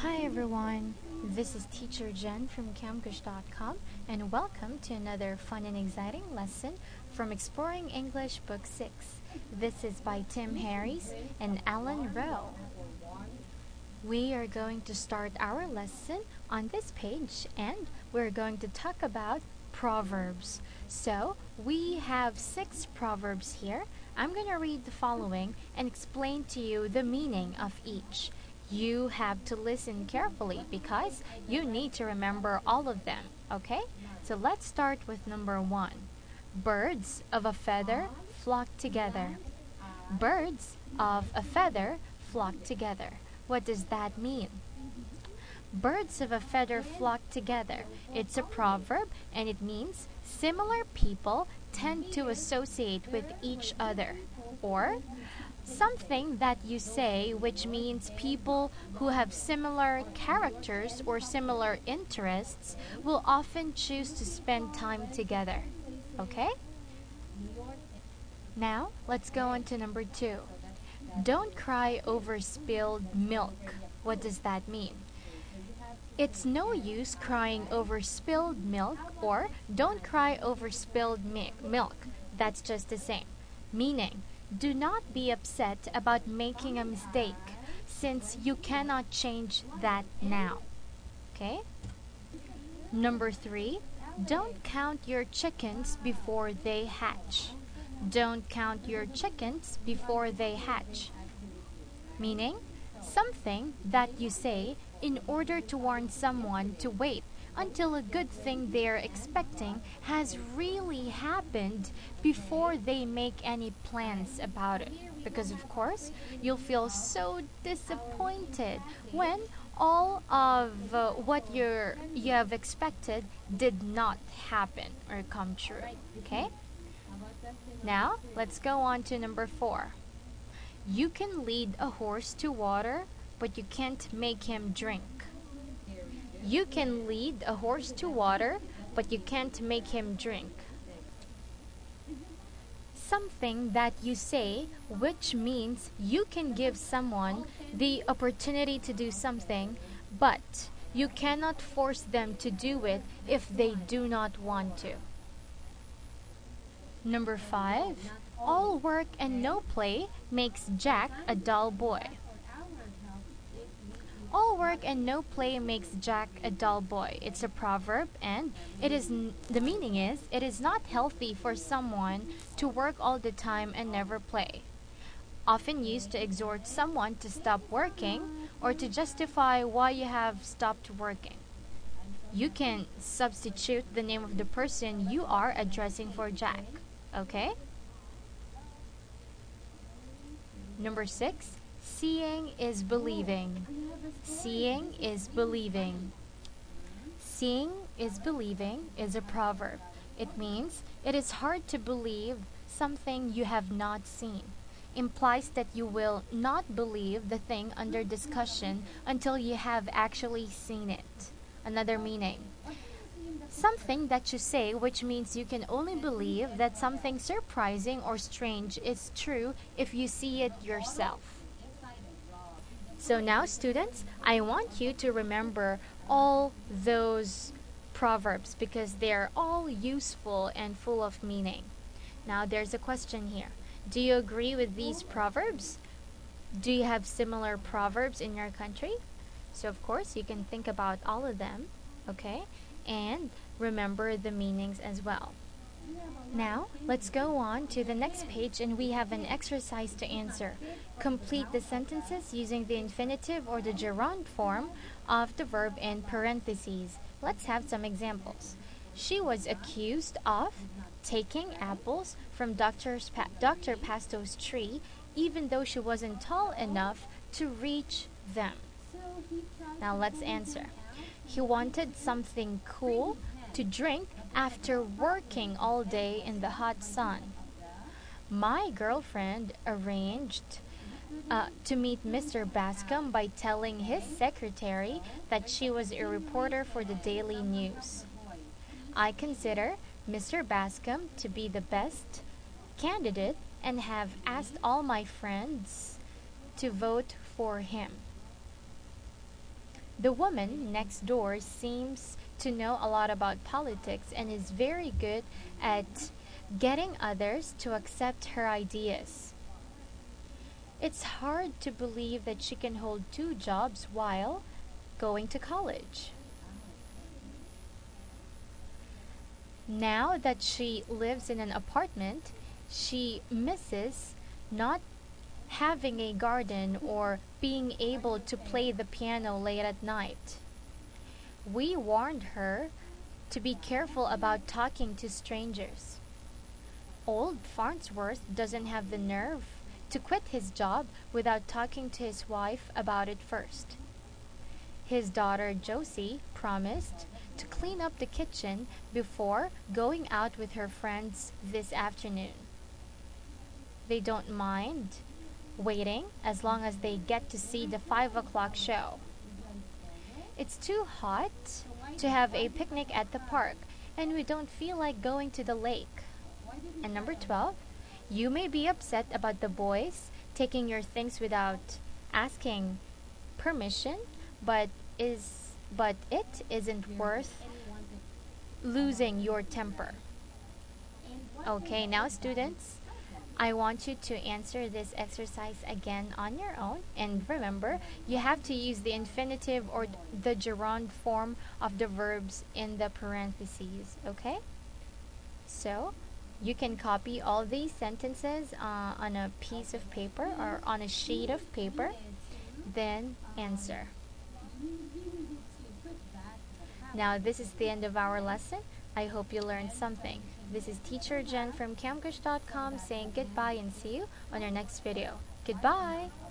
Hi everyone, this is Teacher Jen from camgush.com and welcome to another fun and exciting lesson from Exploring English Book 6. This is by Tim Harris and Alan Rowe. We are going to start our lesson on this page and we're going to talk about proverbs. So we have 6 proverbs here. I'm going to read the following and explain to you the meaning of each. You have to listen carefully because you need to remember all of them, okay? So let's start with number 1. Birds of a feather flock together. Birds of a feather flock together. What does that mean? Birds of a feather flock together. It's a proverb and it means similar people tend to associate with each other. Or something that you say which means people who have similar characters or similar interests will often choose to spend time together. Okay? Now, let's go on to number 2. Don't cry over spilled milk. What does that mean? It's no use crying over spilled milk or don't cry over spilled milk. That's just the same. Meaning, do not be upset about making a mistake since you cannot change that now. Okay? Number 3, don't count your chickens before they hatch. Don't count your chickens before they hatch. Meaning, something that you say in order to warn someone to wait until a good thing they're expecting has really happened before they make any plans about it. Because of course, you'll feel so disappointed when all of what you have expected did not happen or come true. Okay? Now, let's go on to number 4. You can lead a horse to water, but you can't make him drink. You can lead a horse to water, but you can't make him drink. Something that you say, which means you can give someone the opportunity to do something, but you cannot force them to do it if they do not want to. Number 5. All work and no play makes Jack a dull boy. All work and no play makes Jack a dull boy. It's a proverb and the meaning is it is not healthy for someone to work all the time and never play. Often used to exhort someone to stop working or to justify why you have stopped working. You can substitute the name of the person you are addressing for Jack. Okay? Number 6. Seeing is believing. Seeing is believing. Seeing is believing is a proverb. It means it is hard to believe something you have not seen. Implies that you will not believe the thing under discussion until you have actually seen it. Another meaning. Something that you say which means you can only believe that something surprising or strange is true if you see it yourself. So now, students, I want you to remember all those proverbs because they're all useful and full of meaning. Now, there's a question here. Do you agree with these proverbs? Do you have similar proverbs in your country? So, of course, you can think about all of them, okay? And remember the meanings as well. Now, let's go on to the next page and we have an exercise to answer. Complete the sentences using the infinitive or the gerund form of the verb in parentheses. Let's have some examples. She was accused of taking apples from Dr. Pasto's tree even though she wasn't tall enough to reach them. Now let's answer. He wanted something cool to drink after working all day in the hot sun. My girlfriend arranged to meet Mr. Bascom by telling his secretary that she was a reporter for the Daily News. I consider Mr. Bascom to be the best candidate and have asked all my friends to vote for him. The woman next door seems to know a lot about politics and is very good at getting others to accept her ideas. It's hard to believe that she can hold two jobs while going to college. Now that she lives in an apartment, she misses not having a garden or being able to play the piano late at night. We warned her to be careful about talking to strangers. Old Farnsworth doesn't have the nerve to quit his job without talking to his wife about it first. His daughter Josie promised to clean up the kitchen before going out with her friends this afternoon. They don't mind waiting as long as they get to see the 5 o'clock show. It's too hot to have a picnic at the park, and we don't feel like going to the lake. And number 12, you may be upset about the boys taking your things without asking permission, but it isn't worth losing your temper. Okay, now students, I want you to answer this exercise again on your own. And remember, you have to use the infinitive or the gerund form of the verbs in the parentheses, okay? So, you can copy all these sentences on a piece of paper or on a sheet of paper, then answer. Now, this is the end of our lesson. I hope you learned something. This is Teacher Jen from camgush.com saying goodbye and see you on our next video. Goodbye!